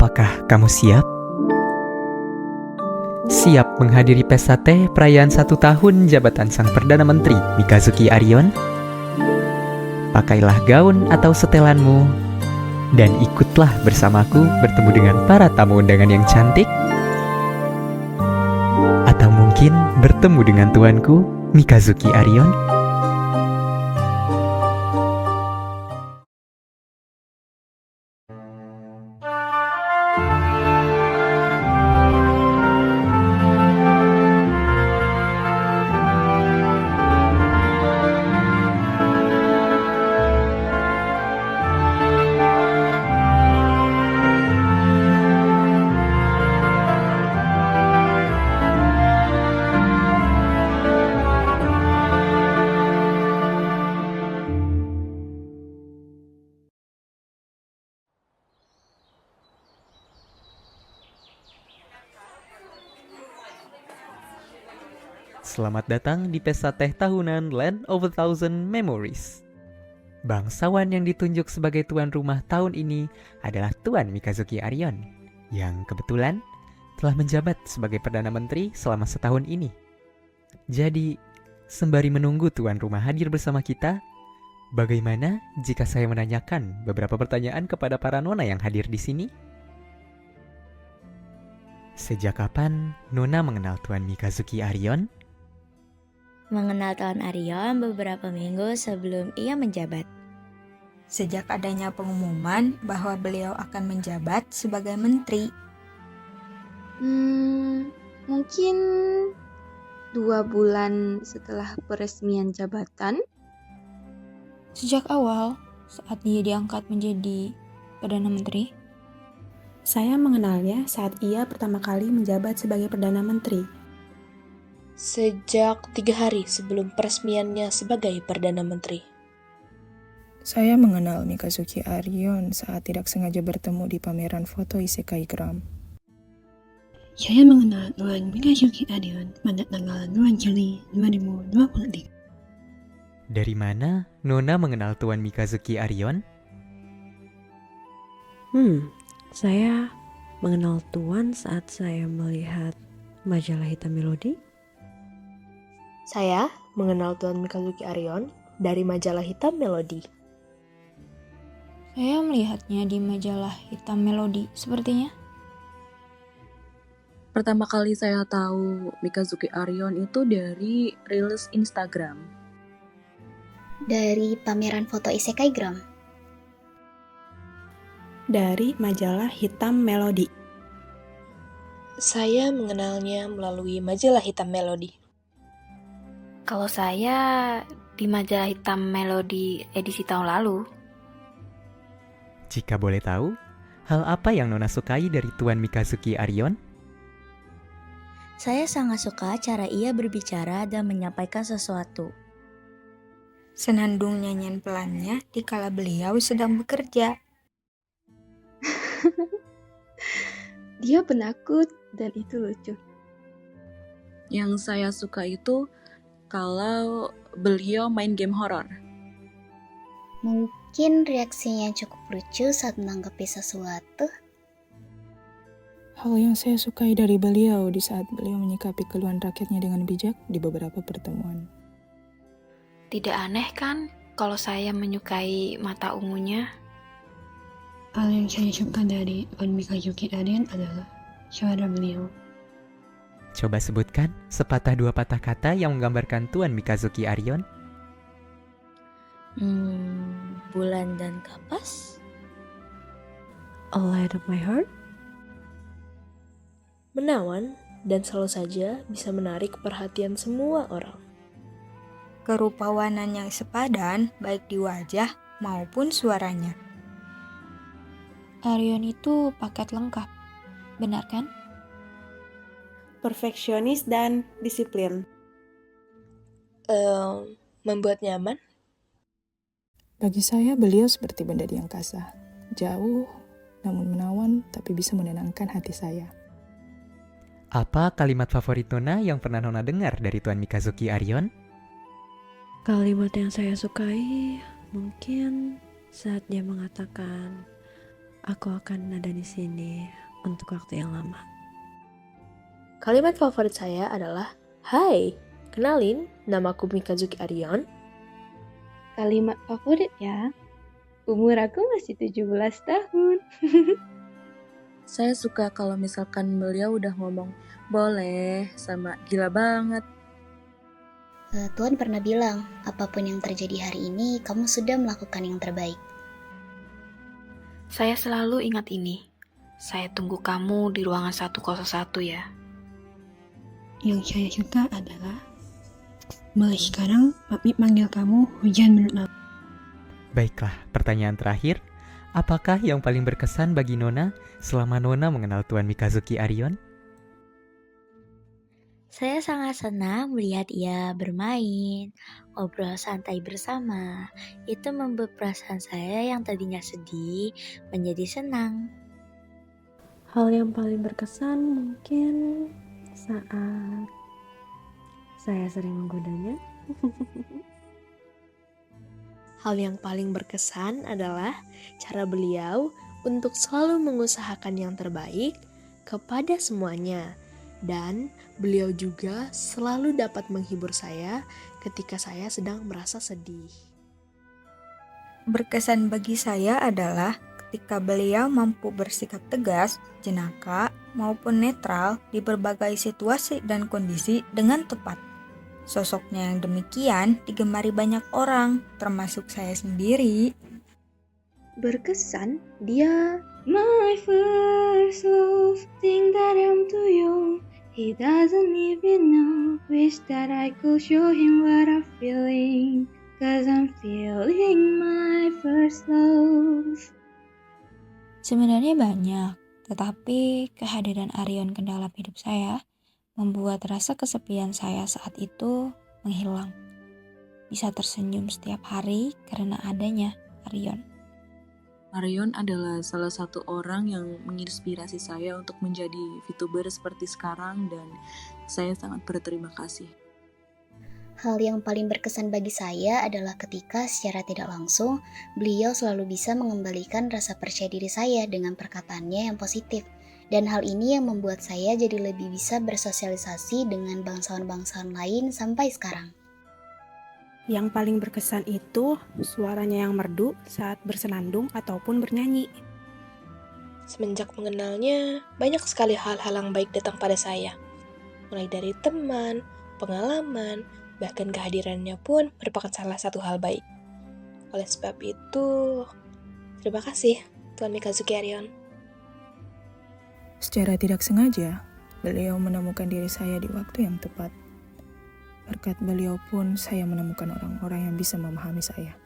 Apakah kamu siap? Siap menghadiri pesta teh perayaan 1 tahun jabatan Sang Perdana Menteri Mikazuki Arion? Pakailah gaun atau setelanmu dan ikutlah bersamaku bertemu dengan para tamu undangan yang cantik. Atau mungkin bertemu dengan tuanku Mikazuki Arion? Selamat datang di pesta teh tahunan Land of a Thousand Memories. Bangsawan yang ditunjuk sebagai tuan rumah tahun ini adalah Tuan Mikazuki Arion, yang kebetulan telah menjabat sebagai Perdana Menteri selama 1 tahun ini. Jadi, sembari menunggu tuan rumah hadir bersama kita, bagaimana jika saya menanyakan beberapa pertanyaan kepada para nona yang hadir di sini? Sejak kapan nona mengenal Tuan Mikazuki Arion? Mengenal Tuan Arion beberapa minggu sebelum ia menjabat. Sejak adanya pengumuman bahwa beliau akan menjabat sebagai menteri. Mungkin 2 bulan setelah peresmian jabatan. Sejak awal, saat dia diangkat menjadi Perdana Menteri. Saya mengenalnya saat ia pertama kali menjabat sebagai Perdana Menteri. Sejak 3 hari sebelum peresmiannya sebagai Perdana Menteri. Saya mengenal Mikazuki Arion saat tidak sengaja bertemu di pameran foto Isekai Gram. Saya mengenal Tuan Mikazuki Arion pada tanggal 2 Juli 2023. Dari mana nona mengenal Tuan Mikazuki Arion? Saya mengenal Tuan saat saya melihat majalah hitam Melodi. Saya mengenal Tuan Mikazuki Arion dari majalah hitam Melodi. Saya melihatnya di majalah hitam Melodi sepertinya. Pertama kali saya tahu Mikazuki Arion itu dari rilis Instagram. Dari pameran foto Isekai Gram. Dari majalah hitam Melodi. Saya mengenalnya melalui majalah hitam Melodi. Kalau saya di majalah hitam Melodi edisi tahun lalu. Jika boleh tahu, hal apa yang nona sukai dari Tuan Mikazuki Arion? Saya sangat suka cara ia berbicara dan menyampaikan sesuatu. Senandung nyanyian pelannya dikala beliau sedang bekerja. Dia penakut dan itu lucu. Yang saya suka itu kalau beliau main game horor. Mungkin reaksinya cukup lucu saat menanggapi sesuatu. Hal yang saya sukai dari beliau di saat beliau menyikapi keluhan rakyatnya dengan bijak di beberapa pertemuan. Tidak aneh kan kalau saya menyukai mata ungunya? Hal yang saya suka dari Tuan Mikazuki Arion adalah suara beliau. Coba sebutkan sepatah 2 patah kata yang menggambarkan Tuan Mikazuki Arion. Bulan dan kapas. A Light of My Heart. Menawan dan selalu saja bisa menarik perhatian semua orang. Kerupawanan yang sepadan baik di wajah maupun suaranya. Arion itu paket lengkap, benar kan? Perfeksionis dan disiplin. Membuat nyaman. Bagi saya beliau seperti benda di angkasa. Jauh, namun menawan tapi bisa menenangkan hati saya. Apa kalimat favorit nona yang pernah nona dengar dari Tuan Mikazuki Arion? Kalimat yang saya sukai mungkin saat dia mengatakan, aku akan ada di sini untuk waktu yang lama. Kalimat favorit saya adalah, "Hai, kenalin, namaku Mikazuki Arion." Kalimat favorit ya, umur aku masih 17 tahun. Saya suka kalau misalkan beliau udah ngomong boleh sama gila banget. Tuhan pernah bilang, apapun yang terjadi hari ini, kamu sudah melakukan yang terbaik. Saya selalu ingat ini. Saya tunggu kamu di ruangan 101 ya. Yang saya suka adalah mulai sekarang Mami manggil kamu Hujan Menurut. Baiklah, pertanyaan terakhir. Apakah yang paling berkesan bagi Nona selama Nona mengenal Tuan Mikazuki Arion? Saya sangat senang melihat ia bermain, ngobrol santai bersama. Itu membuat perasaan saya yang tadinya sedih menjadi senang. Hal yang paling berkesan mungkin saat saya sering menggodanya. Hal yang paling berkesan adalah cara beliau untuk selalu mengusahakan yang terbaik kepada semuanya. Dan beliau juga selalu dapat menghibur saya ketika saya sedang merasa sedih. Berkesan bagi saya adalah ketika beliau mampu bersikap tegas, jenaka, maupun netral di berbagai situasi dan kondisi dengan tepat. Sosoknya yang demikian digemari banyak orang, termasuk saya sendiri. Berkesan, dia my first love, think that I'm too young. He doesn't even know, wish that I could show him what I'm feeling, cause I'm feeling my first love. Sebenarnya banyak, tetapi kehadiran Arion ke dalam hidup saya membuat rasa kesepian saya saat itu menghilang. Bisa tersenyum setiap hari karena adanya Arion. Arion adalah salah satu orang yang menginspirasi saya untuk menjadi VTuber seperti sekarang dan saya sangat berterima kasih. Hal yang paling berkesan bagi saya adalah ketika secara tidak langsung beliau selalu bisa mengembalikan rasa percaya diri saya dengan perkataannya yang positif. Dan hal ini yang membuat saya jadi lebih bisa bersosialisasi dengan bangsawan-bangsawan lain sampai sekarang. Yang paling berkesan itu suaranya yang merdu saat bersenandung ataupun bernyanyi. Semenjak mengenalnya, banyak sekali hal-hal yang baik datang pada saya. Mulai dari teman, pengalaman, bahkan kehadirannya pun merupakan salah satu hal baik. Oleh sebab itu, terima kasih Tuan Mikazuki Arion. Secara tidak sengaja, beliau menemukan diri saya di waktu yang tepat. Berkat beliau pun saya menemukan orang-orang yang bisa memahami saya.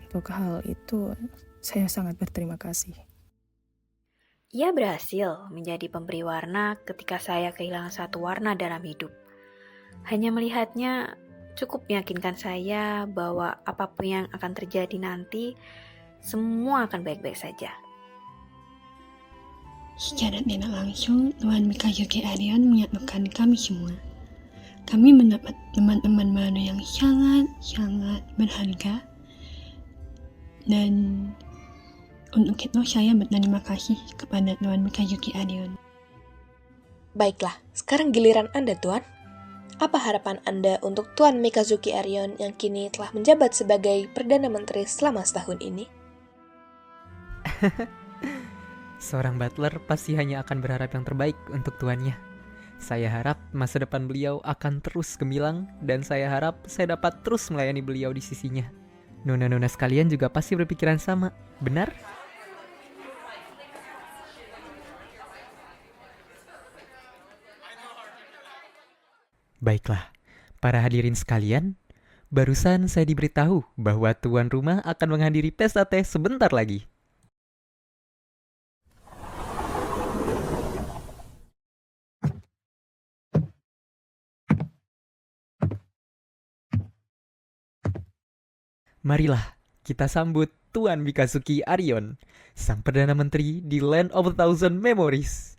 Untuk hal itu, saya sangat berterima kasih. Ia berhasil menjadi pemberi warna ketika saya kehilangan satu warna dalam hidup. Hanya melihatnya cukup meyakinkan saya bahwa apapun yang akan terjadi nanti, semua akan baik-baik saja. Secara tidak langsung, Tuan Mikazuki Arion menyatukan kami semua. Kami mendapat teman-teman baru yang sangat berharga. Dan untuk itu saya berterima kasih kepada Tuan Mikazuki Arion. Baiklah, sekarang giliran Anda, Tuan. Apa harapan Anda untuk Tuan Mikazuki Arion yang kini telah menjabat sebagai Perdana Menteri selama setahun ini? Seorang butler pasti hanya akan berharap yang terbaik untuk tuannya. Saya harap masa depan beliau akan terus gemilang dan saya harap saya dapat terus melayani beliau di sisinya. Nona-nona sekalian juga pasti berpikiran sama, benar? Baiklah, para hadirin sekalian, barusan saya diberitahu bahwa tuan rumah akan menghadiri pesta teh sebentar lagi. Marilah kita sambut Tuan Mikazuki Arion, sang Perdana Menteri di Land of a Thousand Memories.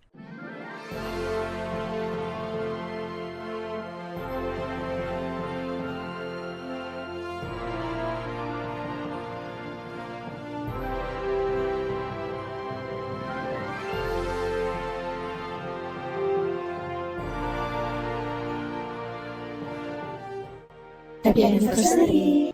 Happy anniversary.